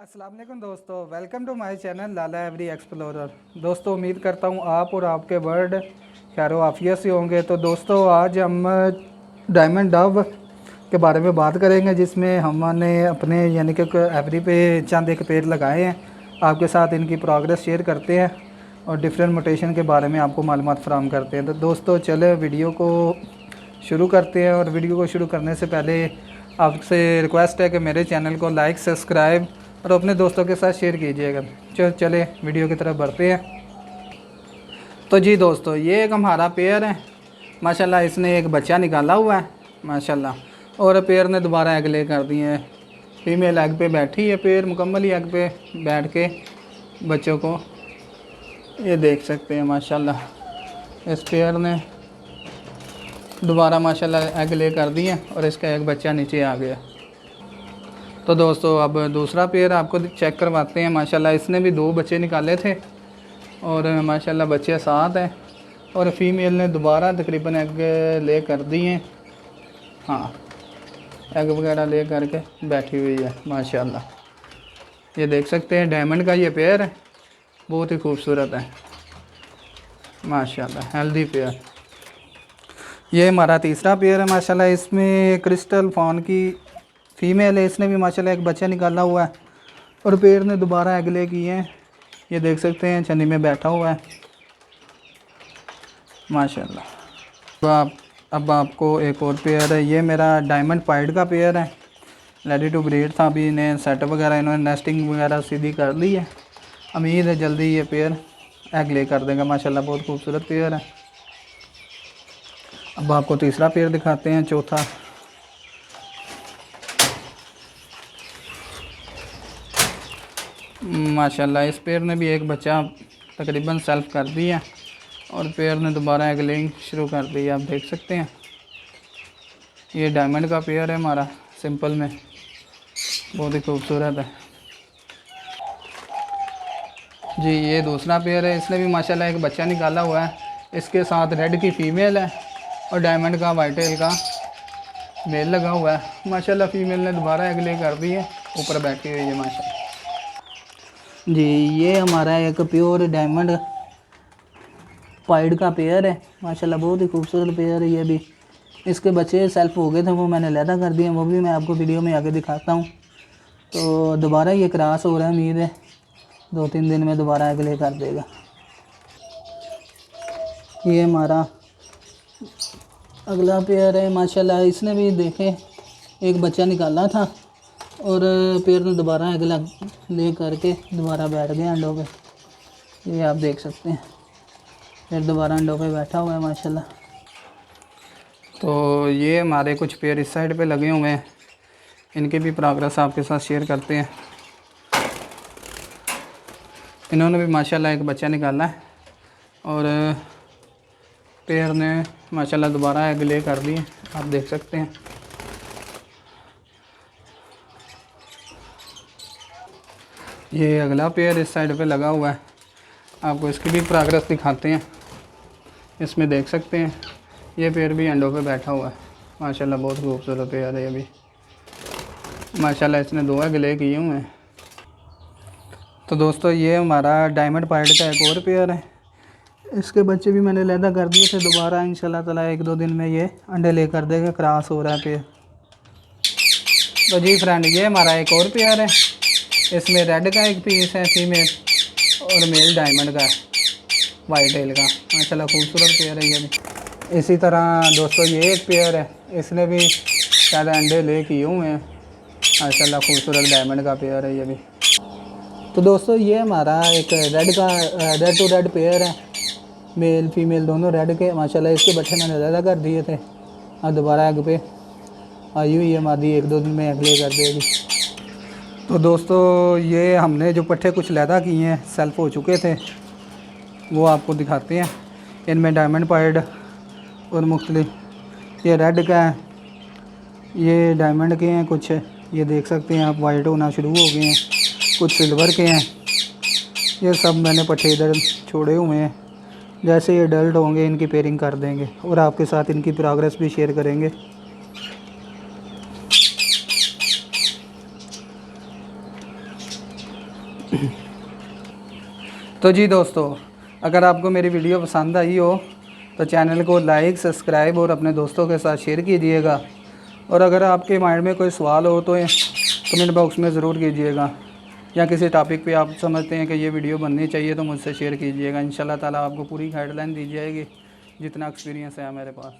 अस्सलाम वालेकुम दोस्तों, welcome to my channel Lala every explorer. दोस्तों उम्मीद करता हूँ आप और आपके बर्ड खैर आफियत से होंगे। तो दोस्तों आज हम डायमंड डव के बारे में बात करेंगे, जिसमें हमने अपने यानी कि एवरी पे चंद एक पेड़ लगाए हैं। आपके साथ इनकी प्रोग्रेस शेयर करते हैं और डिफरेंट मोटेशन के बारे में आपको मालूमात फराहम करते हैं। तो दोस्तों चले वीडियो को शुरू करते हैं। और वीडियो को शुरू करने से पहले आपसे रिक्वेस्ट है कि मेरे चैनल को लाइक, सब्सक्राइब और अपने दोस्तों के साथ शेयर कीजिएगा। चले वीडियो की तरफ बढ़ते हैं। तो जी दोस्तों, ये एक हमारा पेयर है माशाल्लाह। इसने एक बच्चा निकाला हुआ है माशाल्लाह, और पेयर ने दोबारा एग ले कर दिए हैं। फीमेल एग पे बैठी है, पेयर मुकम्मल ही एग पे बैठ के बच्चों को ये देख सकते हैं माशाल्लाह। इस पेयर ने दोबारा माशाल्लाह एग ले कर दिए और इसका एक बच्चा नीचे आ गया। तो दोस्तों अब दूसरा पेयर आपको चेक करवाते हैं। माशाल्लाह इसने भी 2 बच्चे निकाले थे और माशाल्लाह बच्चे 7 हैं और फीमेल ने दोबारा तकरीबन एग ले कर दिए। हाँ, एग वगैरह ले करके बैठी हुई है माशाल्लाह। ये देख सकते हैं डायमंड का ये पेयर है, बहुत ही खूबसूरत है माशाल्लाह, हेल्दी पेयर। ये हमारा तीसरा पेयर है माशाल्लाह। इसमें क्रिस्टल फॉन की फ़ीमेल है, इसने भी माशाल्लाह एक बच्चा निकाला हुआ है और पेयर ने दोबारा एग ले किए हैं। ये देख सकते हैं चन्नी में बैठा हुआ है माशाल्लाह। अब आपको एक और पेयर है, ये मेरा डायमंड पाइड का पेयर है। रेडी टू ब्रीड था, अभी इन्हें सेटअप वगैरह इन्होंने नेस्टिंग वगैरह सीधी कर ली है। उम्मीद है जल्दी ये पेयर एग ले कर देगा माशाल्लाह, बहुत खूबसूरत पेयर है। अब आपको तीसरा पेयर दिखाते हैं, चौथा। माशाल्लाह इस पेयर ने भी एक बच्चा तकरीबन सेल्फ कर दिया और पेयर ने दोबारा एग लेइंग शुरू कर दी। आप देख सकते हैं ये डायमंड का पेयर है हमारा, सिंपल में बहुत ही खूबसूरत है जी। ये दूसरा पेयर है, इसने भी माशाल्लाह एक बच्चा निकाला हुआ है। इसके साथ रेड की फ़ीमेल है और डायमंड का वाइट टेल का मेल लगा हुआ है माशाल्लाह। फ़ीमेल ने दोबारा एग ले कर दी है, ऊपर बैठी हुई है माशाल्लाह जी। ये हमारा एक प्योर डायमंड पाइड का पेयर है माशाल्लाह, बहुत ही खूबसूरत पेयर है ये भी। इसके बच्चे सेल्फ हो गए थे, वो मैंने लैदा कर दिए, वो भी मैं आपको वीडियो में आगे दिखाता हूँ। तो दोबारा ये क्रॉस हो रहा है, उम्मीद है 2-3 दिन में दोबारा एग ले कर देगा। ये हमारा अगला पेयर है माशाल्लाह। इसने भी देखे एक बच्चा निकाला था और पेयर ने दोबारा एग ले करके दोबारा बैठ गया अंडों पे। ये आप देख सकते हैं, फिर दोबारा अंडों पे बैठा हुआ है माशाल्लाह। तो ये हमारे कुछ पेयर इस साइड पे लगे हुए हैं, इनके भी प्रोग्रेस आपके साथ शेयर करते हैं। इन्होंने भी माशाल्लाह एक बच्चा निकाला है और पेयर ने माशाल्लाह दोबारा एग ले कर दिए, आप देख सकते हैं। ये अगला पेयर इस साइड पे लगा हुआ है, आपको इसकी भी प्रोग्रेस दिखाते हैं। इसमें देख सकते हैं ये पेयर भी अंडों पे बैठा हुआ है माशाल्लाह, बहुत खूबसूरत पेयर है ये भी माशाल्लाह। इसने 2 एग ले किए हुए हैं। तो दोस्तों ये हमारा डायमंड पाइड का एक और पेयर है, इसके बच्चे भी मैंने लैदा कर दिए थे। दोबारा इंशाल्लाह ताला 1-2 दिन में ये अंडे ले कर देगा, क्रॉस हो रहा है पेयर। तो जी फ्रेंड, ये हमारा एक और पेयर है, इसमें रेड का एक पीस है फीमेल और मेल डायमंड का वाइट टेल का माशाल्लाह, खूबसूरत पेयर है ये भी। इसी तरह दोस्तों ये एक पेयर है, इसने भी शायद अंडे ले किए हुए हैं माशाल्लाह, खूबसूरत डायमंड का पेयर है ये भी। तो दोस्तों ये हमारा एक रेड टू रेड पेयर है, मेल फीमेल दोनों रेड के माशाल्लाह। इसके बच्चे मैंने ज़्यादा कर दिए थे और दोबारा एग पे आई हुई है मादी, 1-2 दिन में एग ले कर देगी। तो दोस्तों ये हमने जो पट्ठे कुछ लैदा किए हैं, सेल्फ हो चुके थे, वो आपको दिखाते हैं। इनमें डायमंड पाइड और मुख्तलिफ, ये रेड का है, ये डायमंड के हैं कुछ, ये देख सकते हैं आप, वाइट होना शुरू हो गए हैं, कुछ सिल्वर के हैं। ये सब मैंने पट्ठे इधर छोड़े हुए हैं, जैसे ये अडल्ट होंगे इनकी पेयरिंग कर देंगे और आपके साथ इनकी प्रोग्रेस भी शेयर करेंगे। तो जी दोस्तों, अगर आपको मेरी वीडियो पसंद आई हो तो चैनल को लाइक, सब्सक्राइब और अपने दोस्तों के साथ शेयर कीजिएगा। और अगर आपके माइंड में कोई सवाल हो तो कमेंट बॉक्स में ज़रूर कीजिएगा, या किसी टॉपिक पे आप समझते हैं कि ये वीडियो बननी चाहिए तो मुझसे शेयर कीजिएगा। इंशाल्लाह ताला आपको पूरी गाइडलाइन दी जाएगी जितना एक्सपीरियंस है मेरे पास।